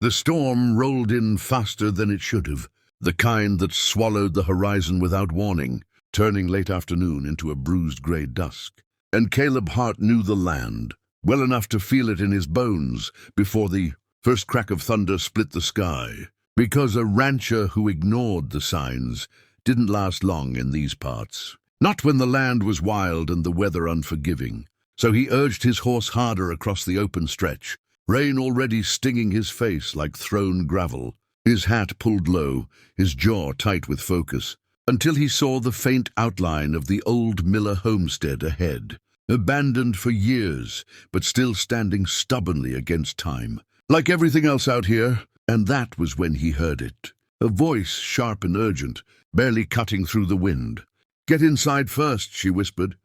The storm rolled in faster than it should have, the kind that swallowed the horizon without warning, turning late afternoon into a bruised grey dusk. And Caleb Hart knew the land, well enough to feel it in his bones before the first crack of thunder split the sky, because a rancher who ignored the signs didn't last long in these parts. Not when the land was wild and the weather unforgiving. So he urged his horse harder across the open stretch, rain already stinging his face like thrown gravel, his hat pulled low, his jaw tight with focus, until he saw the faint outline of the old Miller homestead ahead, abandoned for years, but still standing stubbornly against time, like everything else out here. And that was when he heard it, a voice sharp and urgent, barely cutting through the wind. "Get inside first," she whispered,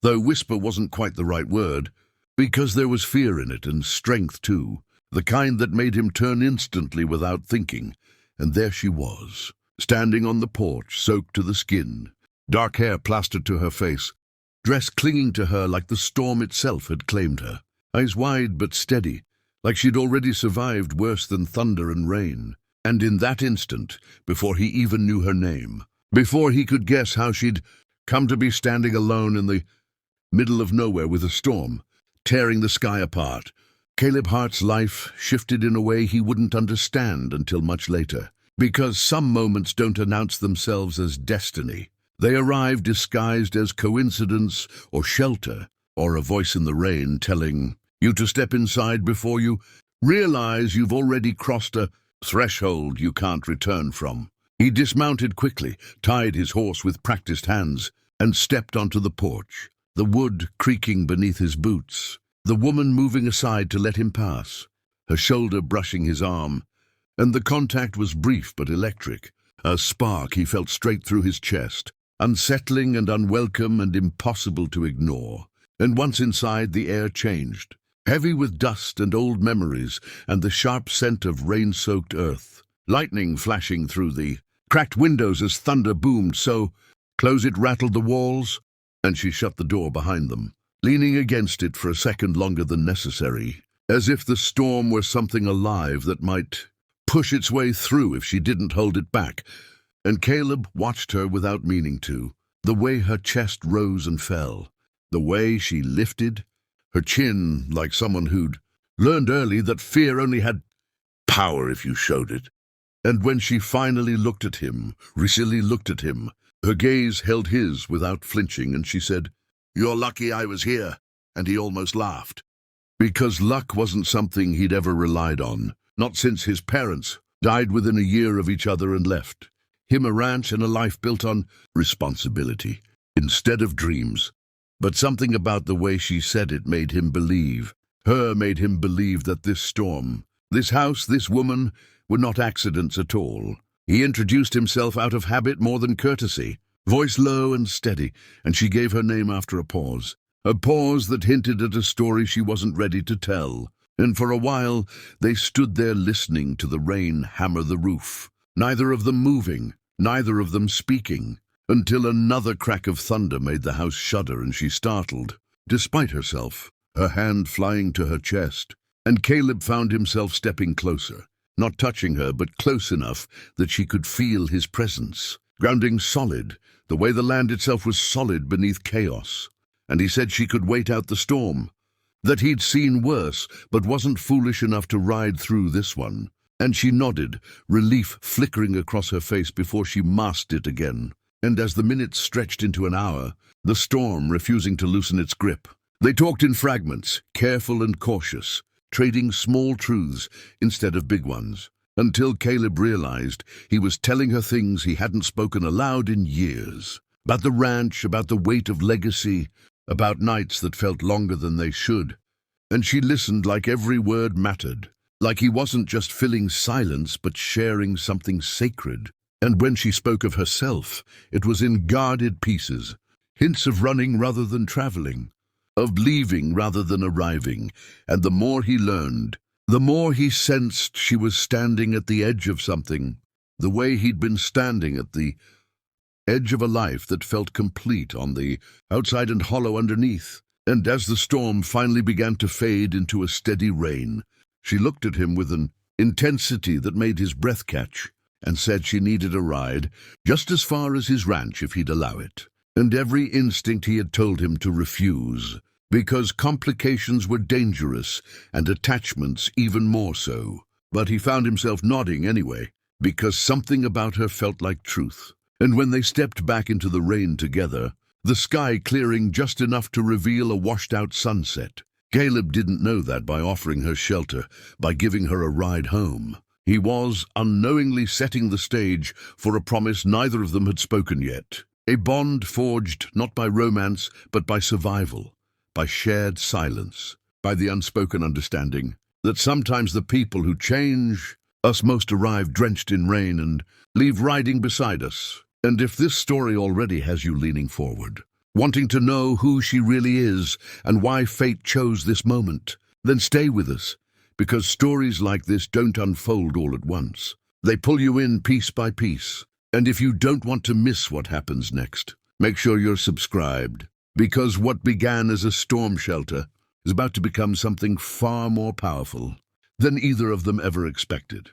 though whisper wasn't quite the right word, because there was fear in it and strength too, the kind that made him turn instantly without thinking. And there she was, standing on the porch, soaked to the skin, dark hair plastered to her face, dress clinging to her like the storm itself had claimed her, eyes wide but steady, like she'd already survived worse than thunder and rain. And in that instant, before he even knew her name, before he could guess how she'd come to be standing alone in the middle of nowhere with a storm tearing the sky apart, Caleb Hart's life shifted in a way he wouldn't understand until much later. Because some moments don't announce themselves as destiny. They arrive disguised as coincidence or shelter, or a voice in the rain telling you to step inside before you realize you've already crossed a threshold you can't return from. He dismounted quickly, tied his horse with practiced hands, and stepped onto the porch, the wood creaking beneath his boots, the woman moving aside to let him pass, her shoulder brushing his arm, and the contact was brief but electric, a spark he felt straight through his chest, unsettling and unwelcome and impossible to ignore. And once inside, the air changed, heavy with dust and old memories and the sharp scent of rain-soaked earth, lightning flashing through the cracked windows as thunder boomed so close it rattled the walls, and she shut the door behind them, leaning against it for a second longer than necessary, as if the storm were something alive that might push its way through if she didn't hold it back. And Caleb watched her without meaning to, the way her chest rose and fell, the way she lifted, her chin like someone who'd learned early that fear only had power if you showed it. And when she finally looked at him, really looked at him, her gaze held his without flinching, and she said, "You're lucky I was here," and he almost laughed. Because luck wasn't something he'd ever relied on, not since his parents died within a year of each other and left him a ranch and a life built on responsibility instead of dreams. But something about the way she said it made him believe, made him believe that this storm, this house, this woman, were not accidents at all. He introduced himself out of habit more than courtesy, voice low and steady, and she gave her name after a pause that hinted at a story she wasn't ready to tell. And for a while they stood there listening to the rain hammer the roof, neither of them moving, neither of them speaking, until another crack of thunder made the house shudder and she startled, despite herself, her hand flying to her chest. And Caleb found himself stepping closer, not touching her, but close enough that she could feel his presence, grounding solid, the way the land itself was solid beneath chaos. And he said she could wait out the storm, that he'd seen worse, but wasn't foolish enough to ride through this one. And she nodded, relief flickering across her face before she masked it again. And as the minutes stretched into an hour, the storm refusing to loosen its grip, they talked in fragments, careful and cautious, trading small truths instead of big ones, until Caleb realized he was telling her things he hadn't spoken aloud in years. About the ranch, about the weight of legacy, about nights that felt longer than they should. And she listened like every word mattered, like he wasn't just filling silence but sharing something sacred. And when she spoke of herself, it was in guarded pieces, hints of running rather than traveling, of leaving rather than arriving. And the more he learned, the more he sensed she was standing at the edge of something, the way he'd been standing at the edge of a life that felt complete on the outside and hollow underneath. And as the storm finally began to fade into a steady rain, she looked at him with an intensity that made his breath catch, and said she needed a ride just as far as his ranch if he'd allow it. And every instinct he had told him to refuse, because complications were dangerous and attachments even more so. But he found himself nodding anyway, because something about her felt like truth. And when they stepped back into the rain together, the sky clearing just enough to reveal a washed-out sunset, Caleb didn't know that by offering her shelter, by giving her a ride home. He was unknowingly setting the stage for a promise neither of them had spoken yet. A bond forged not by romance, but by survival, by shared silence, by the unspoken understanding that sometimes the people who change us most arrive drenched in rain and leave riding beside us. And if this story already has you leaning forward, wanting to know who she really is and why fate chose this moment, then stay with us, because stories like this don't unfold all at once. They pull you in piece by piece. And if you don't want to miss what happens next, make sure you're subscribed, because what began as a storm shelter is about to become something far more powerful than either of them ever expected.